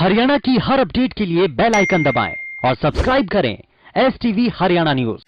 हरियाणा की हर अपडेट के लिए बेल आइकन दबाएं और सब्सक्राइब करें STV हरियाणा न्यूज।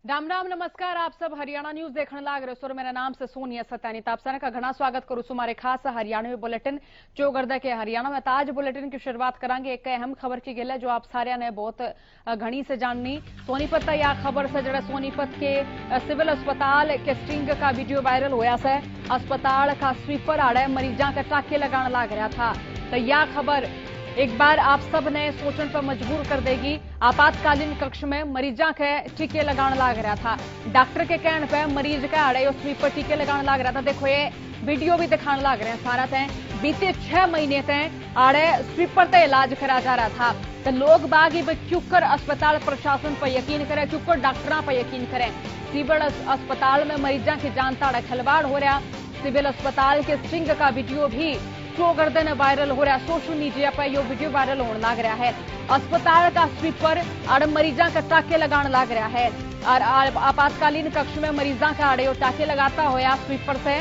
राम राम नमस्कार। आप सब हरियाणा न्यूज देखने लाग रहे हो। मेरा नाम से सोनिया सत्यानी तापसाना का घना स्वागत करूं हमारे खास हरियाणवी बुलेटिन चौगरदा के हरियाणा में। आज बुलेटिन की शुरुआत करेंगे एक अहम खबर की गिल है जो आप सारे ने बहुत घनी से जाननी। सोनीपत या खबर से जरा सोनीपत के सिविल अस्पताल के स्टिंग का वीडियो वायरल होया से अस्पताल का स्वीपर आड़े मरीजा के टाके लगाने लाग रहा था। तो यह खबर एक बार आप सब ने सोचने पर मजबूर कर देगी। आपातकालीन कक्ष में मरीजा के टीके लगाने लाग रहा था। डॉक्टर के कहने पे मरीज के आड़े उस स्वीपर टीके लगाने लाग रहा था। देखो ये वीडियो भी दिखाने लग रहे हैं सारा तय। बीते 6 महीने तय आड़े स्वीपर ते इलाज करा जा रहा था। तो लोग बाग ही क्यूकर अस्पताल प्रशासन पर यकीन करें, क्यूकर डॉक्टर पर यकीन करें। सिविल अस्पताल में मरीजा की जान ताड़ा खिलवाड़ हो रहा। सिविल अस्पताल के स्टिंग का वीडियो भी चौगरदे ने वायरल हो रहा। सोशल मीडिया पर यह वीडियो वायरल होने लग रहा है। अस्पताल का स्वीपर आड़े मरीजा का टाके लगाने लग रहा है और आपातकालीन कक्ष में मरीजा का आड़े टाके लगाता होया स्वीपर से।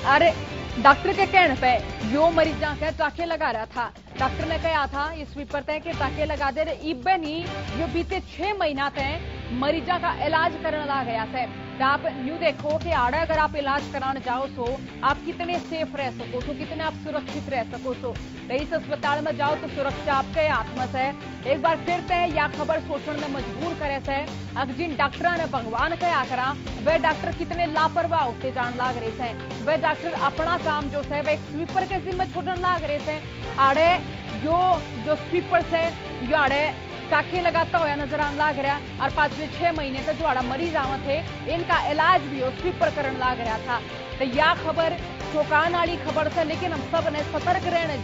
अरे डॉक्टर के कहने पे यो मरीजा के टाके लगा रहा था। डॉक्टर ने कहा था इस स्वीपर तय के टाके लगा दे रहे इब्बे नहीं जो बीते 6 महीना तय मरीजा का इलाज करने ला गया है। तो आप न्यू देखो कि आड़े अगर आप इलाज कराने जाओ तो आप कितने सेफ रह सको तो कितने आप सुरक्षित रह सको तो इस अस्पताल में जाओ तो सुरक्षा आपके हाथ में से। एक बार फिर से यह खबर सोचने में मजबूर करे से अब जिन डॉक्टर ने भगवान कया करा वे डॉक्टर कितने लापरवाह होते जान लाग रहे थे। वे डॉक्टर अपना काम जो है वे एक स्वीपर के जिम्मे छोड़ने लाग रहे थे। आड़े जो स्वीपर से जो आड़े टाके लगाता हुआ नजर आने लग रहा और पिछले 6 महीने से जो आड़ा मरीज आवा थे इनका इलाज भी स्वीपर करने लग रहा था। तो यह खबर चौंकाने वाली खबर से, लेकिन हम सब ने सतर्क रहने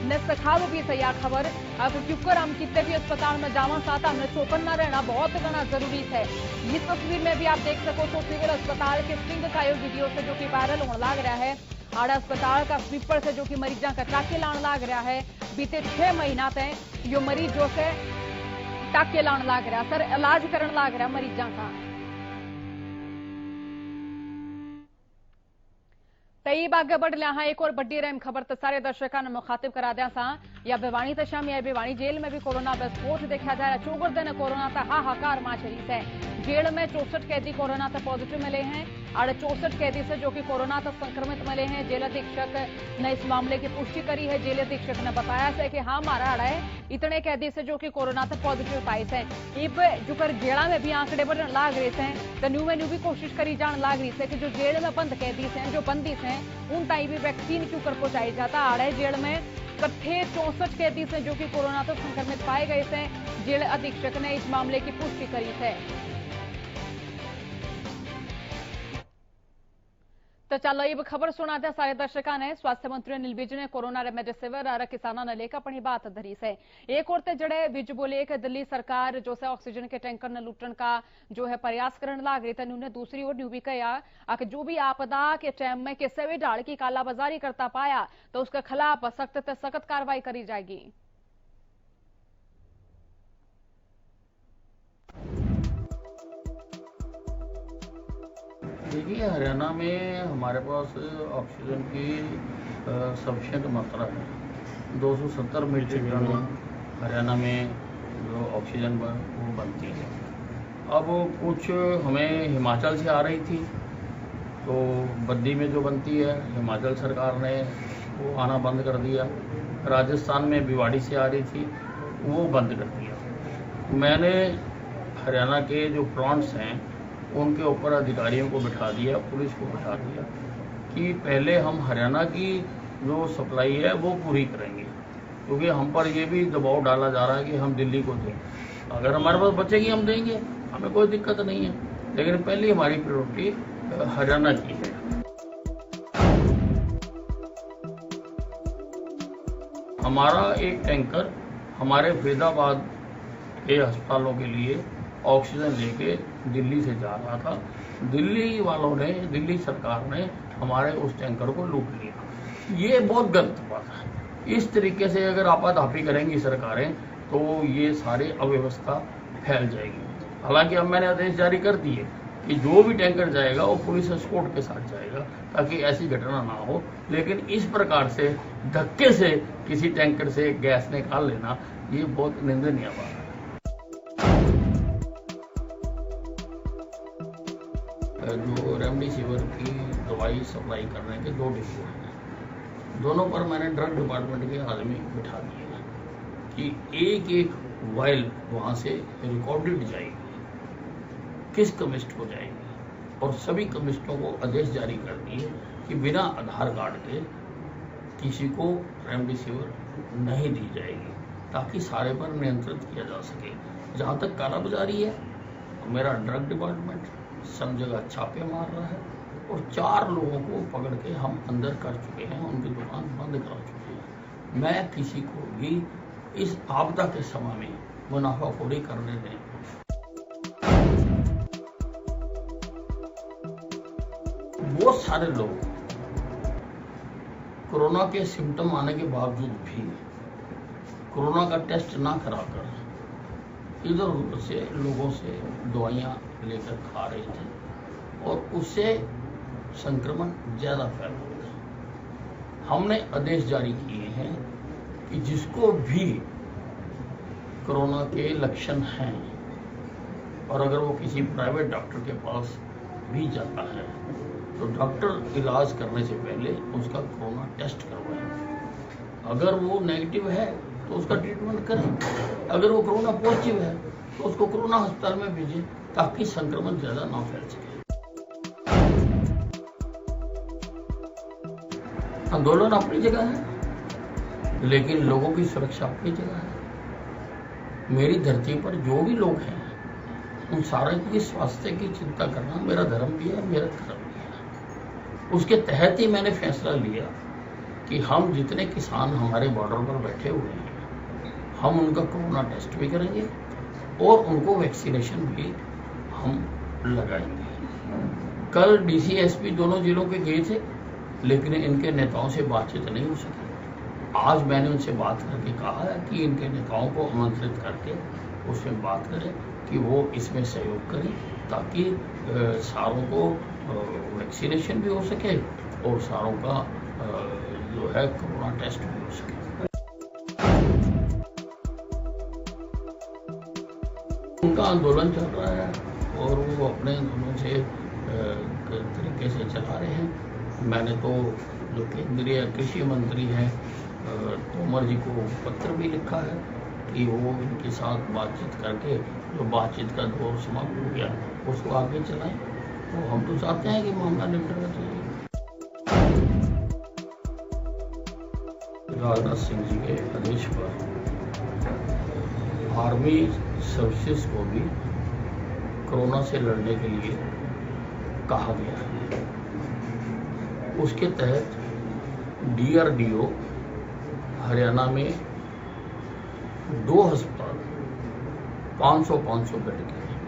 ने सिखाव भी था। यह खबर क्योंकि हम कितने भी अस्पताल में जावा साथ हमने चौकन्ना रहना बहुत घना जरूरी है। इस तस्वीर में भी आप देख सको तो सिविल अस्पताल के स्टिंग का वीडियो से जो कि वायरल होने लग रहा है। आड़ा अस्पताल का स्वीपर से जो कि मरीजा का टाके लाने लग रहा है। बीते 6 महीना तक यो मरीज जो से टाके लाने लग रहा सर इलाज करने लग रहा मरीजा का। तई आगे बढ़ लिया एक और बड़ी अहम खबर तो सारे दर्शकों ने मुखातिब करा दिया सा या भिवानी तो शाम या भिवानी जेल में भी कोरोना विस्फोट देखा जा रहा है। चौगरदे ने कोरोना का हाहाकार माचरी है। जेल में 64 कैदी कोरोना से पॉजिटिव मिले हैं और 64 कैदी से जो कि कोरोना से संक्रमित मिले हैं। जेल अधीक्षक ने इस मामले की पुष्टि करी है। जेल अधीक्षक ने बताया है कि हाँ मारा आड़ा है इतने कैदी से जो कि कोरोना से पॉजिटिव पाए थे। इब जुकर जेड़ा में भी आंकड़े बढ़ने लाग रहे थे तो न्यू में भी कोशिश करी जाने लाग रही है कि जो जेल में बंद कैदी हैं जो बंदी हैं उन ताई भी वैक्सीन क्यों कर पहुंचाई जाता। आड़े जेल में इकट्ठे 64 कैदी से जो कि कोरोना से संक्रमित पाए गए थे। जेल अधीक्षक ने इस मामले की पुष्टि करी है। तो चलो ये खबर सुना था सारे दर्शकों ने। स्वास्थ्य मंत्री अनिल विज ने कोरोना रेमडेसिविर और किसानों ने लेकर अपनी बात धरी से। एक और जड़े विज बोले कि दिल्ली सरकार जो है ऑक्सीजन के टैंकर ने लुटन का जो है प्रयास करने लग रही थी। उन्होंने दूसरी ओर न्यू भी कहा कि जो भी आपदा के टाइम में किसी भी ढाल की कालाबाजारी करता पाया तो उसके खिलाफ सख्त से सख्त कार्रवाई करी जाएगी। देखिए हरियाणा में हमारे पास ऑक्सीजन की सफिशिएंट मात्रा है। 270 मीट्रिक टन हरियाणा में जो ऑक्सीजन वो बनती है। अब कुछ हमें हिमाचल से आ रही थी तो बद्दी में जो बनती है हिमाचल सरकार ने वो आना बंद कर दिया। राजस्थान में भिवाड़ी से आ रही थी वो बंद कर दिया। मैंने हरियाणा के जो प्लांट्स हैं उनके ऊपर अधिकारियों को बिठा दिया, पुलिस को बिठा दिया कि पहले हम हरियाणा की जो सप्लाई है वो पूरी करेंगे, क्योंकि हम पर ये भी दबाव डाला जा रहा है कि हम दिल्ली को दें। अगर हमारे पास बचेगी हम देंगे, हमें कोई दिक्कत नहीं है, लेकिन पहले हमारी प्रायोरिटी हरियाणा की है। हमारा एक टैंकर हमारे फरीदाबाद के अस्पतालों के लिए ऑक्सीजन लेके दिल्ली से जा रहा था। दिल्ली वालों ने, दिल्ली सरकार ने हमारे उस टैंकर को लूट लिया। ये बहुत गलत बात है। इस तरीके से अगर आपाधापी करेंगी सरकारें तो ये सारी अव्यवस्था फैल जाएगी। हालांकि अब मैंने आदेश जारी कर दिए कि जो भी टैंकर जाएगा वो पुलिस एस्कॉर्ट के साथ जाएगा ताकि ऐसी घटना ना हो। लेकिन इस प्रकार से धक्के से किसी टैंकर से गैस निकाल लेना ये बहुत निंदनीय बात है। जो रेमडेसिविर की दवाई सप्लाई करने के 2 डिपो हैं, दोनों पर मैंने ड्रग डिपार्टमेंट के आदमी बिठा दिए हैं कि एक वाइल वहां से रिकॉर्डेड जाएगी, किस कमिस्ट को जाएगी, और सभी कमिस्टों को आदेश जारी कर दिए कि बिना आधार कार्ड के किसी को रेमडेसिविर नहीं दी जाएगी ताकि सारे पर नियंत्रित किया जा सके। जहां तक कालाबाजारी है, मेरा ड्रग डिपार्टमेंट सब जगह छापे मार रहा है और 4 लोगों को पकड़ के हम अंदर कर चुके हैं, उनकी दुकान बंद करा चुके हैं। मैं किसी को भी इस आपदा के समय में मुनाफाखोरी करने दें। बहुत सारे लोग कोरोना के सिम्टम आने के बावजूद भी कोरोना का टेस्ट ना कराकर इधर उधर से लोगों से दवाइयां लेकर खा रहे थे और उससे संक्रमण ज्यादा फैल रहा था। हमने आदेश जारी किए हैं कि जिसको भी कोरोना के लक्षण हैं और अगर वो किसी प्राइवेट डॉक्टर के पास भी जाता है तो डॉक्टर इलाज करने से पहले उसका कोरोना टेस्ट करवाए। अगर वो नेगेटिव है तो उसका ट्रीटमेंट करें, अगर वो कोरोना पॉजिटिव है तो उसको कोरोना अस्पताल में भेजें ताकि संक्रमण ज्यादा ना फैल सके। आंदोलन अपनी जगह है लेकिन लोगों की सुरक्षा अपनी जगह है। मेरी धरती पर जो भी लोग हैं उन सारे की स्वास्थ्य की चिंता करना मेरा धर्म भी है, मेरा कर्म भी है। उसके तहत ही मैंने फैसला लिया कि हम जितने किसान हमारे बॉर्डर पर बैठे हुए हैं हम उनका कोरोना टेस्ट भी करेंगे और उनको वैक्सीनेशन भी हम लगाएंगे। कल डीसी एसपी दोनों जिलों के गए थे लेकिन इनके नेताओं से बातचीत नहीं हो सकी। आज मैंने उनसे बात करके कहा है कि इनके नेताओं को आमंत्रित करके उसमें बात करें कि वो इसमें सहयोग करें ताकि सारों को वैक्सीनेशन भी हो सके और सारों का जो है कोरोना टेस्ट भी हो सके। उनका आंदोलन चल रहा है और वो अपने आंदोलन से तरीके से चला रहे हैं। मैंने तो जो केंद्रीय कृषि मंत्री हैं तोमर जी को पत्र भी लिखा है कि वो इनके साथ बातचीत करके जो बातचीत का दौर समाप्त हो गया उसको आगे चलाएं। तो हम तो चाहते हैं कि मामला निपटना चाहिए। राजनाथ सिंह जी के आदेश पर आर्मी सर्विसेज को भी कोरोना से लड़ने के लिए कहा गया है। उसके तहत DRDO हरियाणा में 2 अस्पताल 500 बेड के हैं,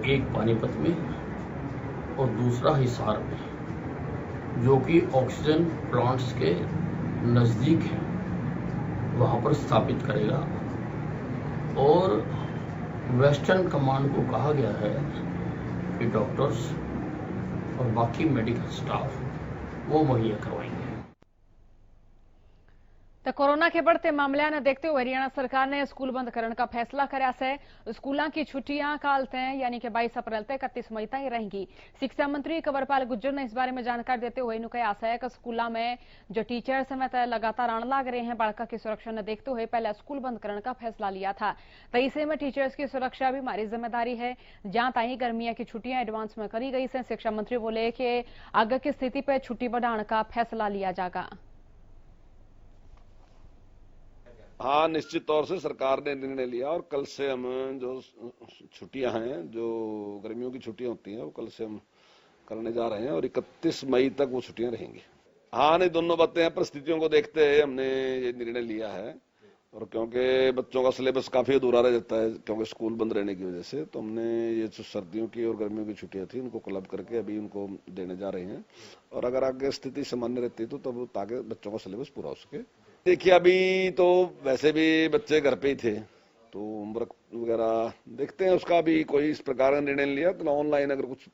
एक पानीपत में और दूसरा हिसार में जो कि ऑक्सीजन प्लांट्स के नजदीक है, वहां पर स्थापित करेगा। और वेस्टर्न कमांड को कहा गया है कि डॉक्टर्स और बाकी मेडिकल स्टाफ वो मुहैया करवाएंगे। तो कोरोना के बढ़ते मामलों ने देखते हुए हरियाणा सरकार ने स्कूल बंद करने का फैसला कराया है। स्कूलों की छुट्टियां काल तय यानी कि 22 अप्रैल तक 31 मई तक रहेंगी। शिक्षा मंत्री कंवरपाल गुर्जर ने इस बारे में जानकारी देते हुए कहा है कि स्कूलों में जो टीचर्स हैं लगातार आने लग रहे हैं। बालका की सुरक्षा ने देखते हुए पहले स्कूल बंद करने का फैसला लिया था। तो इसे में टीचर्स की सुरक्षा भी हमारी जिम्मेदारी है। जहां ताई गर्मियों की छुट्टियां एडवांस में करी गई है, शिक्षा मंत्री बोले कि आगे की स्थिति पर छुट्टी बढ़ाने का फैसला लिया जाएगा। हाँ, निश्चित तौर से सरकार ने निर्णय लिया और कल से हम जो छुट्टियां हैं, जो गर्मियों की छुट्टियां होती हैं, वो कल से हम करने जा रहे हैं और 31 मई तक वो छुट्टियां रहेंगी। हाँ, नहीं, दोनों बातें हैं। परिस्थितियों को देखते हुए हमने ये निर्णय लिया है और क्योंकि बच्चों का सिलेबस काफी अधूरा रह जाता है क्योंकि स्कूल बंद रहने की वजह से, तो हमने ये जो सर्दियों की और गर्मियों की छुट्टियां थी उनको क्लब करके अभी उनको देने जा रहे हैं। और अगर आगे स्थिति सामान्य रहती तो तब ताकि बच्चों का सिलेबस पूरा हो सके देखिए अभी तो वैसे भी बच्चे घर पे ही थे, तो होमवर्क वगैरह देखते हैं, उसका भी कोई इस प्रकार का निर्णय नहीं लिया, तो ऑनलाइन अगर कुछ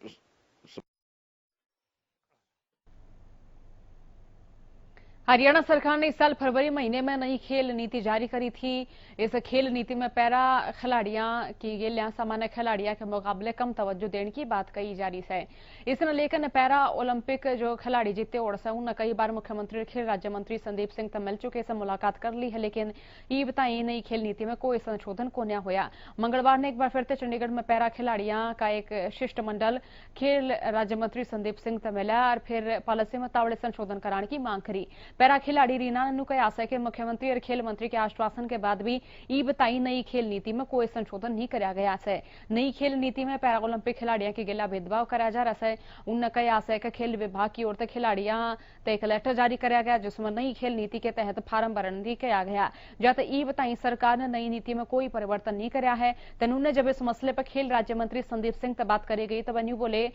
हरियाणा सरकार ने इस साल फरवरी महीने में नई खेल नीति जारी करी थी। इस खेल नीति में पैरा खिलाड़ियां की गेलियां सामान्य खिलाड़ियों के मुकाबले कम तवज्जो देने की बात कही जा रही है। इसने लेकर पैरा ओलंपिक जो खिलाड़ी जीते ओडिशा उन कई बार मुख्यमंत्री खेल राज्य मंत्री संदीप सिंह मिल चुके से मुलाकात कर ली है, लेकिन ये बताई नई खेल नीति में कोई संशोधन को नहीं होया। मंगलवार ने एक बार फिर से चंडीगढ़ में पैरा खिलाड़ियां का एक शिष्टमंडल खेल राज्य मंत्री संदीप सिंह मिला और फिर पॉलिसी में तावड़े संशोधन कराने की मांग करी। पैरा खिलाड़ी रीना ने कहा है कि मुख्यमंत्री और खेल मंत्री के आश्वासन के बाद भी ई बताई नई खेल नीति में कोई संशोधन नहीं कराया गया है। नई खेल नीति में पैरा ओलंपिक खिलाड़ियों के गिला भेदभाव कराया जा रहा है। उन्होंने कहा है कि खेल विभाग की ओर से खिलाड़ियां ते एक लेटर जारी कराया गया जिसमें नई खेल नीति के तहत फार्म भरण नहीं किया गया। जब ई बताई सरकार ने नई नीति में कोई परिवर्तन नहीं कराया है, तो उन्होंने जब इस मसले पर खेल राज्य मंत्री संदीप सिंह से बात करी गई तब न्यू बोले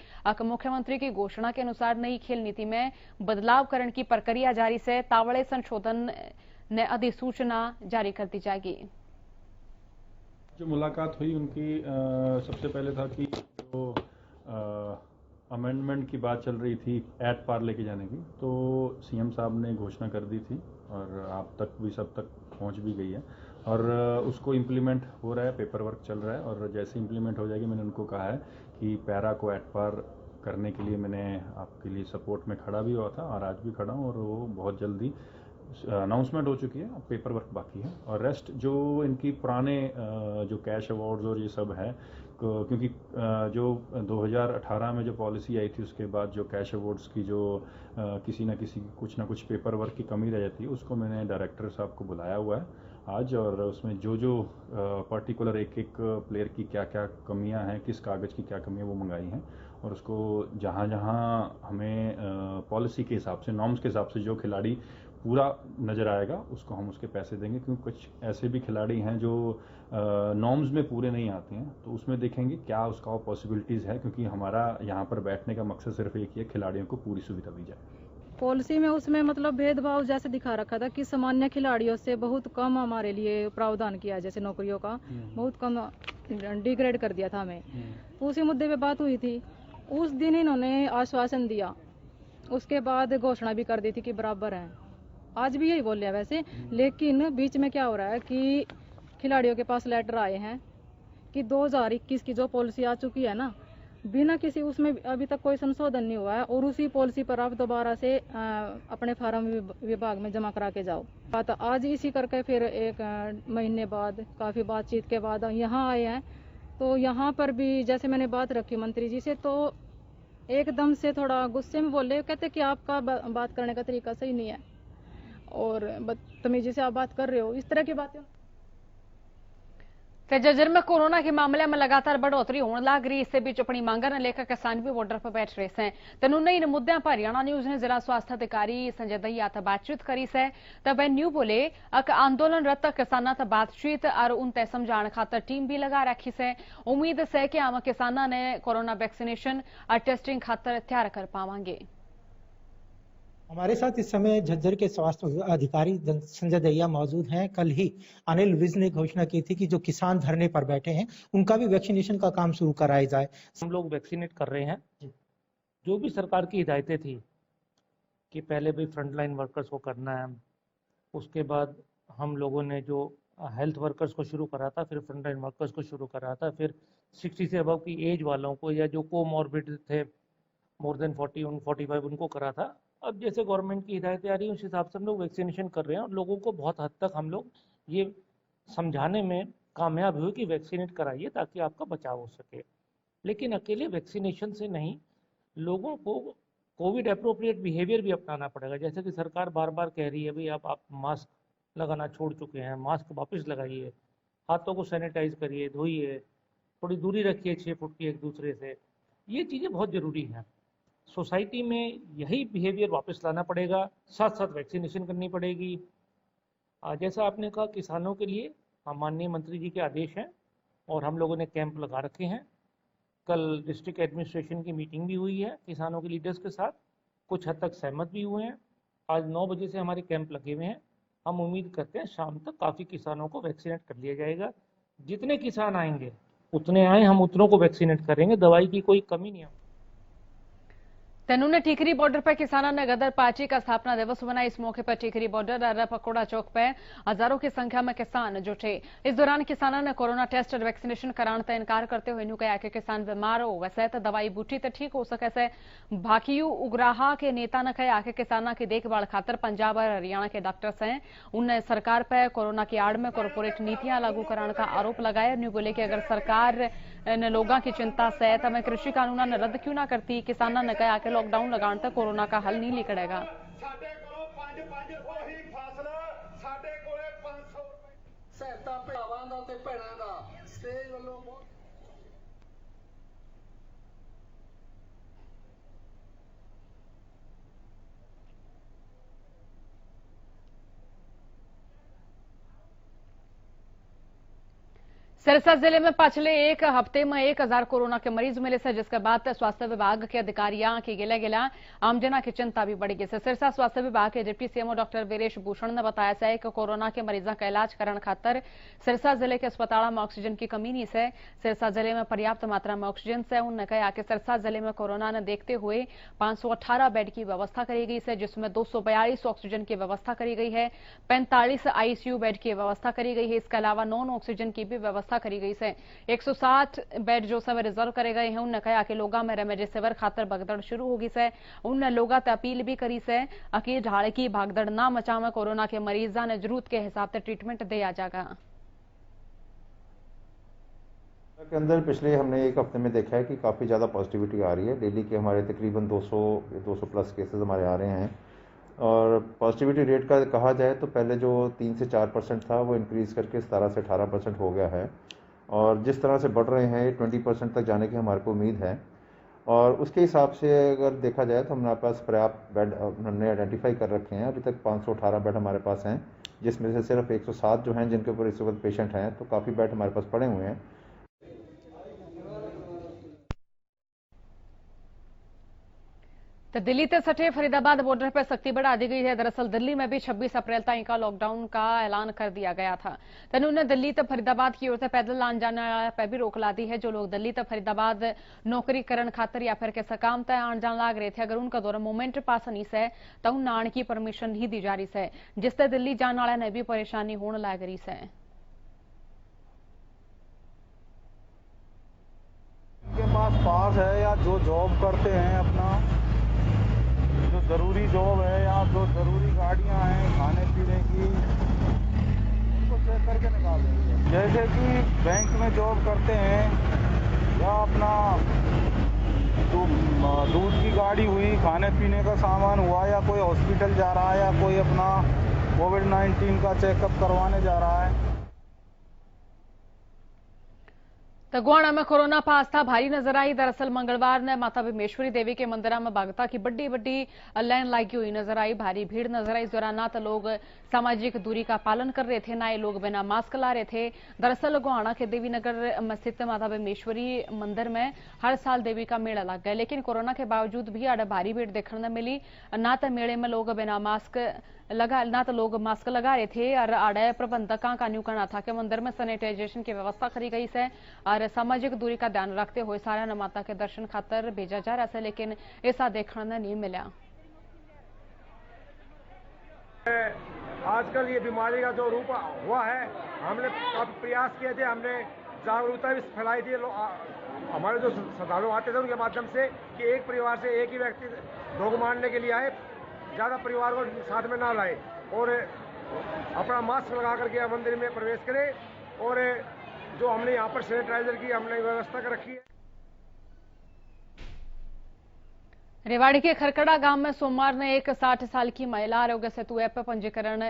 मुख्यमंत्री की घोषणा के अनुसार नई खेल नीति में बदलाव करने की प्रक्रिया जारी से तावड़े संशोधन ने अधिसूचना जारी कर दी जाएगी। जो मुलाकात हुई उनकी सबसे पहले था कि जो अमेंडमेंट की बात चल रही थी एट पार लेके जाने की, तो सीएम साहब ने घोषणा कर दी थी और आप तक भी सब तक पहुंच भी गई है और उसको इम्प्लीमेंट हो रहा है, पेपर वर्क चल रहा है और जैसे इम्प्लीमेंट हो जाएगी मैंने उनको कहा है कि पैरा को एट पार करने के लिए मैंने आपके लिए सपोर्ट में खड़ा भी हुआ था और आज भी खड़ा हूँ और वो बहुत जल्दी अनाउंसमेंट हो चुकी है, पेपर वर्क बाकी है और रेस्ट जो इनकी पुराने जो कैश अवार्ड्स और ये सब है, क्योंकि जो 2018 में जो पॉलिसी आई थी उसके बाद जो कैश अवार्ड्स की जो किसी ना किसी कुछ ना कुछ पेपर वर्क की कमी रह जाती है, उसको मैंने डायरेक्टर साहब को बुलाया हुआ है आज और उसमें जो जो पर्टिकुलर एक एक प्लेयर की क्या क्या कमियां हैं, किस कागज़ की क्या कमियां वो मंगाई हैं और उसको जहां जहां हमें पॉलिसी के हिसाब से, नॉर्म्स के हिसाब से जो खिलाड़ी पूरा नज़र आएगा उसको हम उसके पैसे देंगे, क्योंकि कुछ ऐसे भी खिलाड़ी हैं जो नॉर्म्स में पूरे नहीं आते हैं, तो उसमें देखेंगे क्या उसका पॉसिबिलिटीज़ है, क्योंकि हमारा यहाँ पर बैठने का मकसद सिर्फ एक ही है, खिलाड़ियों को पूरी सुविधा दी जाए। पॉलिसी में उसमें मतलब भेदभाव जैसे दिखा रखा था कि सामान्य खिलाड़ियों से बहुत कम हमारे लिए प्रावधान किया, जैसे नौकरियों का बहुत कम डिग्रेड कर दिया था हमें। तो उसी मुद्दे पे बात हुई थी, उस दिन इन्होंने आश्वासन दिया, उसके बाद घोषणा भी कर दी थी कि बराबर है। आज भी यही बोल रहे हैं वैसे, लेकिन बीच में क्या हो रहा है कि खिलाड़ियों के पास लेटर आए हैं कि 2021 की जो पॉलिसी आ चुकी है ना, बिना किसी उसमें अभी तक कोई संशोधन नहीं हुआ है और उसी पॉलिसी पर आप दोबारा से अपने फार्म विभाग में जमा करा के जाओ। बात आज इसी करके फिर एक महीने बाद काफ़ी बातचीत के बाद यहाँ आए हैं, तो यहाँ पर भी जैसे मैंने बात रखी मंत्री जी से, तो एकदम से थोड़ा गुस्से में बोले, कहते कि आपका बात करने का तरीका सही नहीं है और बदतमीजी से आप बात कर रहे हो, इस तरह की बातें। जर्जर में कोरोना के मामले में लगातार बढ़ोतरी होने लग रही, इससे बीच अपनी मांगा ने लेकर किसान भी बॉर्डर पर बैठ रहे हैं। तनुने इन मुद्दों पर हरियाणा न्यूज ने जिला स्वास्थ्य अधिकारी संजय दहिया से बातचीत करी है, तब न्यू बोले आंदोलनरत किसानों से बातचीत और उनते समझाने खातर टीम भी लगा रखी है। उम्मीद है कि आम किसानों ने कोरोना वैक्सीनेशन और टेस्टिंग खातर तैयार कर पावेंगे। हमारे साथ इस समय झज्जर के स्वास्थ्य अधिकारी संजय दहिया मौजूद हैं। कल ही अनिल विज ने घोषणा की थी कि जो किसान धरने पर बैठे हैं उनका भी वैक्सीनेशन का काम शुरू कराया जाए। हम लोग वैक्सीनेट कर रहे हैं। जो भी सरकार की हिदायतें थी कि पहले भी फ्रंटलाइन वर्कर्स को करना है, उसके बाद हम लोगों ने जो हेल्थ वर्कर्स को शुरू करा था, फिर फ्रंटलाइन वर्कर्स को शुरू करा था, फिर 60 से अबव की एज वालों को या जो कोमॉर्बिड थे मोर देन 40 45 उनको करा था। अब जैसे गवर्नमेंट की हिदायतें आ रही हैं उस हिसाब से हम लोग वैक्सीनेशन कर रहे हैं और लोगों को बहुत हद तक हम लोग ये समझाने में कामयाब हुए कि वैक्सीनेट कराइए ताकि आपका बचाव हो सके। लेकिन अकेले वैक्सीनेशन से नहीं, लोगों को कोविड अप्रोप्रिएट बिहेवियर भी अपनाना पड़ेगा। जैसे कि सरकार बार बार कह रही है भाई अब आप मास्क लगाना छोड़ चुके हैं, मास्क वापस लगाइए, हाथों को सैनिटाइज करिए, धोइए, थोड़ी दूरी रखिए 6 फुट की एक दूसरे से। ये चीज़ें बहुत ज़रूरी हैं। सोसाइटी में यही बिहेवियर वापस लाना पड़ेगा, साथ साथ वैक्सीनेशन करनी पड़ेगी। जैसा आपने कहा, किसानों के लिए माननीय मंत्री जी के आदेश हैं और हम लोगों ने कैंप लगा रखे हैं। कल डिस्ट्रिक्ट एडमिनिस्ट्रेशन की मीटिंग भी हुई है किसानों के लीडर्स के साथ, कुछ हद तक सहमत भी हुए हैं। आज 9 बजे से हमारे कैंप लगे हुए हैं हम उम्मीद करते हैं शाम तक काफ़ी किसानों को वैक्सीनेट कर लिया जाएगा। जितने किसान आएंगे उतने आए, हम उतनों को वैक्सीनेट करेंगे, दवाई की कोई कमी नहीं है। तेनू ने टीकरी बॉर्डर पर किसानों ने गदर पार्टी का स्थापना दिवस मनाया। इस मौके पर टीकरी बॉर्डर और पकोड़ा चौक पर हजारों की संख्या में किसान जुटे। इस दौरान किसानों ने कोरोना टेस्ट और वैक्सीनेशन कराने का इनकार करते हुए इन्होंने कहा कि किसान बीमार हो वैसे तो दवाई बूटी तो ठीक हो सके से। भाकियू उग्राहा के नेता ने कहा कि किसानों की देखभाल खातर पंजाब और हरियाणा के डॉक्टर्स हैं। उनने सरकार पर कोरोना की आड़ में कॉरपोरेट नीतियां लागू कराने का आरोप लगाया। उन्होंने बोले कि अगर सरकार ने लोगों की चिंता से तो मैं कृषि कानूनों ने रद्द क्यों ना करती। किसानों ने कहा कि लॉकडाउन लगाने तक कोरोना का हल नहीं निकलेगा। सिरसा जिले में पिछले एक हफ्ते में 1000 कोरोना के मरीज मिले से, जिसके बाद स्वास्थ्य विभाग के अधिकारियों की गिला आमजना की चिंता भी बढ़ गई है। सिरसा स्वास्थ्य विभाग के deputy CMO doctor Viresh Bhushan ने बताया है कि कोरोना के मरीजों का इलाज करने खातर सिरसा जिले के अस्पतालों में ऑक्सीजन की कमी नहीं है। सिरसा जिले में पर्याप्त मात्रा में ऑक्सीजन से। उन्होंने कहा कि सिरसा जिले में कोरोना ने देखते हुए 518 बेड की व्यवस्था करी गई है, जिसमें 242 ऑक्सीजन की व्यवस्था करी गई है, 45 आईसीयू बेड की व्यवस्था करी गई है। इसके अलावा नॉन ऑक्सीजन की भी व्यवस्था करी गई है। 160 बेड जो सब रिजर्व करे गए हैं। उन्होंने कहा कि लोगों में रेमडेसिविर खातर भगदड़ शुरू होगी से। उन्होंने लोगों से अपील भी करी से कि ढाल की भागदड़ ना मचावे, कोरोना के मरीजों ने जरूरत के हिसाब से ट्रीटमेंट दिया जाएगा। के अंदर पिछले हमने एक हफ्ते में देखा है कि काफ़ी ज़्यादा पॉजिटिविटी आ रही है। डेली के हमारे तकरीबन 200 प्लस केसेस हमारे आ रहे हैं। और पॉजिटिविटी रेट का कहा जाए तो पहले जो 3 से 4% था वो इंक्रीज़ करके 17 से 18% हो गया है। और जिस तरह से बढ़ रहे हैं 20% तक जाने की हमारे को उम्मीद है। और उसके हिसाब से अगर देखा जाए तो हमारे पास पर्याप्त बेड हमने आइडेंटिफाई कर रखे हैं। अभी तक 518 बेड हमारे पास हैं, जिसमें से सिर्फ 107 जो हैं जिनके ऊपर इस वक्त पेशेंट हैं, तो काफ़ी बेड हमारे पास पड़े हुए हैं। तो दिल्ली से सटे फरीदाबाद बॉर्डर पर सख्ती बढ़ा दी गई है। दरअसल दिल्ली में भी 26 अप्रैल तक का लॉकडाउन का ऐलान कर दिया गया था। उन्होंने दिल्ली तक फरीदाबाद की ओर से पैदल आने जाने वाले पर भी रोक ला दी है। जो लोग दिल्ली तक फरीदाबाद नौकरी करने खातर या फिर किसी काम तय आने जाने लग रहे थे, अगर उनका दौरा मोमेंट पास नहीं से तो उन आने की परमिशन नहीं दी जा रही है, जिससे दिल्ली जाने वाले ने भी परेशानी होने लग रही है। पास है या जो जॉब करते हैं अपना जो ज़रूरी जॉब है या जो ज़रूरी गाड़ियां हैं खाने पीने की, उनको चेक करके निकाल देंगे। जैसे कि बैंक में जॉब करते हैं या अपना दूध की गाड़ी हुई, खाने पीने का सामान हुआ, या कोई हॉस्पिटल जा रहा है या कोई अपना कोविड-19 का चेकअप करवाने जा रहा है। तगवाड़ा में कोरोना पर आस्था भारी नजर आई। दरअसल मंगलवार ने माता भीमेश्वरी देवी के मंदिर में भगता की बड़ी लाइन लगी हुई नजर आई। भारी भीड़ नजर आई। इस दौरान ना तो लोग सामाजिक दूरी का पालन कर रहे थे, ना ही लोग बिना मास्क ला रहे थे। दरअसल गोहाना के देवी नगर में स्थित माता भीमेश्वरी मंदिर में हर साल देवी का मेला लग गया, लेकिन कोरोना के बावजूद भी आड़े भारी भीड़ देखने मिली। ना तो मेले में लोग बिना मास्क ना तो लोग मास्क लगा रहे थे और आड़े प्रबंधकों का न्यू कहना था कि मंदिर में सैनिटाइजेशन की व्यवस्था करी गई है और सामाजिक दूरी का ध्यान रखते हुए सारा ने माता के दर्शन खातर भेजा जा रहा है, लेकिन ऐसा देखने नहीं मिला। आजकल ये बीमारी का जो रूप हुआ है, हमने काफी प्रयास किए थे, हमने जागरूकता भी फैलाई थी। हमारे जो श्रद्धालु आते थे उनके माध्यम से कि एक परिवार से एक ही व्यक्ति भोग मानने के लिए आए, ज्यादा परिवार को साथ में ना लाए और अपना मास्क लगा करके मंदिर में प्रवेश करें। और जो हमने यहाँ पर सैनिटाइजर की हमने व्यवस्था कर रखी है। रेवाड़ी के खरकड़ा गांव में सोमवार ने एक 60 साल की महिला आरोग्य सेतु ऐप पर पंजीकरण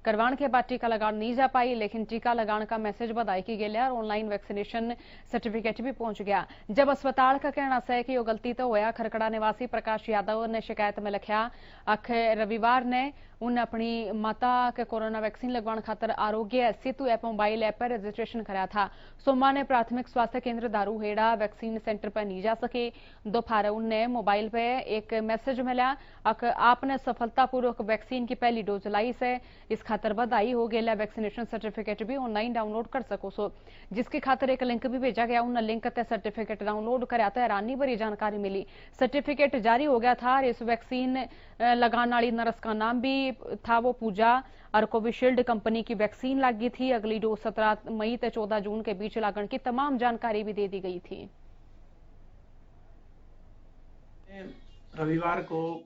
करवाने के बाद टीका लगाने नहीं जा पाई, लेकिन टीका लगाने का मैसेज बधाई की गया और ऑनलाइन वैक्सीनेशन सर्टिफिकेट भी पहुंच गया। जब अस्पताल का कहना है कि यो गलती तो होया। खरकड़ा निवासी प्रकाश यादव ने शिकायत में लिखा, रविवार ने उन अपनी माता के कोरोना वैक्सीन लगवाने खातर Aarogya Setu app mobile app पर रजिस्ट्रेशन कराया था। सोमवार ने प्राथमिक स्वास्थ्य केंद्र दारूहेड़ा वैक्सीन सेंटर पर नहीं जा सके। दोपहर उनने मोबाइल पे एक मैसेज मिला कि आपने सफलतापूर्वक वैक्सीन की पहली डोज लाई से, इस खातर बधाई हो गया। वैक्सीनेशन सर्टिफिकेट भी ऑनलाइन डाउनलोड कर सको सो, जिसके खातर एक लिंक भी भेजा गया। उन लिंक ते सर्टिफिकेट डाउनलोड कराया तो हैरानी भरी जानकारी मिली। सर्टिफिकेट जारी हो गया था और इस वैक्सीन लगाने वाली नर्स का नाम भी था वो पूजा और कोविशील्ड कंपनी की वैक्सीन लगी थी। अगली डोज 17 मई से 14 जून के बीच लागण की तमाम जानकारी भी दे दी गई थी। रविवार को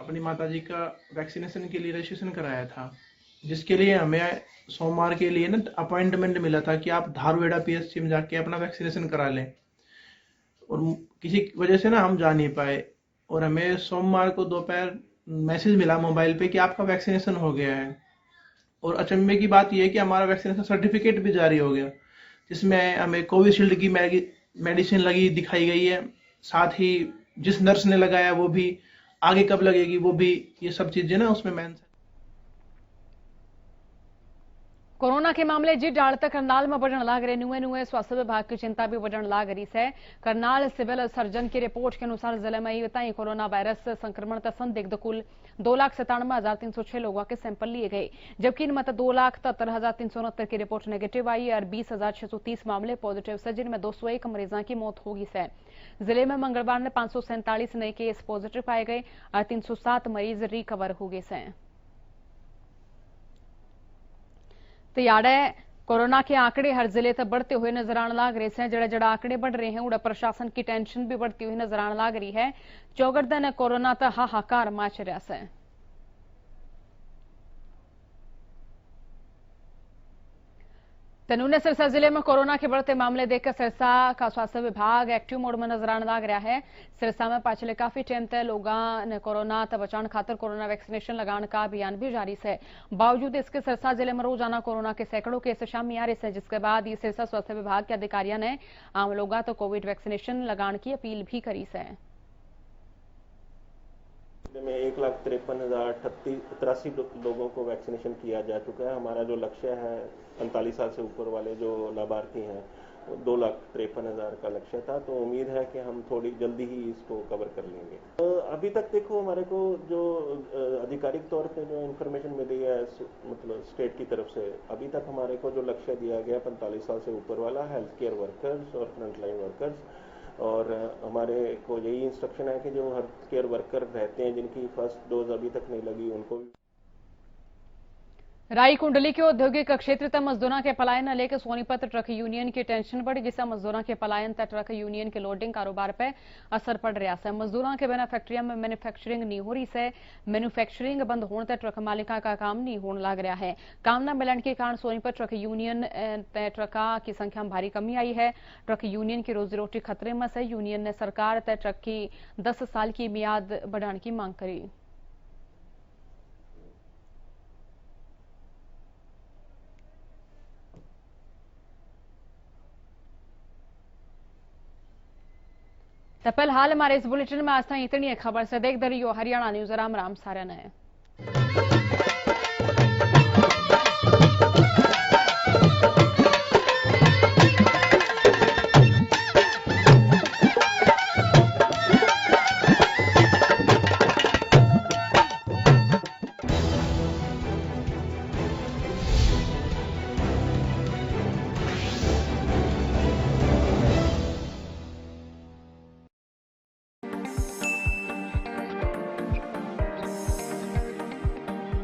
अपनी माताजी का वैक्सीनेशन के लिए रजिस्ट्रेशन कराया था, जिसके लिए हमें सोमवार के लिए ना अपॉइंटमेंट मिला था कि आप धारूहेड़ा पीएचसी में जाके अपना वैक्सीनेशन करा लें। और किसी वजह से ना हम जा नहीं पाए और हमें सोमवार को दोपहर मैसेज मिला मोबाइल पे कि आपका वैक्सीनेशन हो गया है। और अचंभे की बात यह है कि हमारा वैक्सीनेशन सर्टिफिकेट भी जारी हो गया, जिसमें हमें कोविशील्ड की मेडिसिन लगी दिखाई गई है। साथ ही जिस नर्स ने लगाया वो भी, आगे कब लगेगी वो भी, ये सब चीजें ना उसमें मेंशन। कोरोना के मामले जी डाल तक करनाल में बढ़ने लाग रहे। नुए स्वास्थ्य विभाग की चिंता भी बढ़ने लाग रही है। करनाल सिविल सर्जन की रिपोर्ट के अनुसार जिले में ये कोरोना वायरस संक्रमण का संदिग्ध कुल 2,97,306 लोगों के सैंपल लिए गए, जबकि इनमें 2,73,369 की रिपोर्ट नेगेटिव आई और 20,630 मामले पॉजिटिव से, जिनमें 201 मरीजों की मौत होगी से। जिले में मंगलवार ने 547 नए केस पॉजिटिव पाए गए और 307 मरीज रिकवर हो गए से। तो याडे कोरोना के आंकड़े हर जिले तक बढ़ते हुए नजर आने लग रहे हैं। जड़ा जड़ा आंकड़े बढ़ रहे हैं उड़ा प्रशासन की टेंशन भी बढ़ती हुई नजर आने लग रही है। चौगरदा ने कोरोना तो हाहाकार मच रहा है। तनूने सिरसा जिले में कोरोना के बढ़ते मामले देखकर सिरसा का स्वास्थ्य विभाग एक्टिव मोड में नजर आने लग रहा है। सिरसा में पिछले काफी टाइम तक लोगों ने कोरोना से बचाने खातर कोरोना वैक्सीनेशन लगाने का अभियान भी जारी है। बावजूद इसके सिरसा जिले में रोजाना कोरोना के सैकड़ों केस सामने आ रहे हैं, जिसके बाद ये सिरसा स्वास्थ्य विभाग के अधिकारियों ने आम लोगों तो कोविड वैक्सीनेशन लगाने की अपील भी करी है। में 1,53,083 लोगों को वैक्सीनेशन किया जा चुका है। हमारा जो लक्ष्य है 45 साल से ऊपर वाले जो लाभार्थी हैं, 2,53,000 का लक्ष्य था। तो उम्मीद है कि हम थोड़ी जल्दी ही इसको कवर कर लेंगे। तो अभी तक देखो हमारे को जो आधिकारिक तौर पे जो इन्फॉर्मेशन मिली है मतलब स्टेट की तरफ से, अभी तक हमारे को जो लक्ष्य दिया गया 45 साल से ऊपर वाला, हेल्थ केयर वर्कर्स और फ्रंटलाइन वर्कर्स, और हमारे को यही इंस्ट्रक्शन है कि जो हेल्थ केयर वर्कर रहते हैं जिनकी फर्स्ट डोज अभी तक नहीं लगी उनको भी। राई कुंडली के औद्योगिक क्षेत्र तक मजदूरों के पलायन लेकर सोनीपत ट्रक यूनियन की टेंशन बढ़ी, जिससे मजदूरों के पलायन तक ट्रक यूनियन के लोडिंग कारोबार पर असर पड़ रहा है। मजदूरों के बिना फैक्ट्रियों में मैन्युफैक्चरिंग नहीं हो रही है। मैन्युफैक्चरिंग बंद होने तक ट्रक मालिका का काम नहीं होने लग रहा है। काम न मिलने के कारण सोनीपत ट्रक यूनियन ट्रका की संख्या में भारी कमी आई है। ट्रक यूनियन की रोजी रोटी खतरे में से। यूनियन ने सरकार तय ट्रक की 10 साल की मियाद बढ़ाने की मांग करी। तो फिलहाल हमारे इस बुलेटिन में आज तक इतनी खबर से देखते रहियो हरियाणा न्यूज। राम राम सारे ने।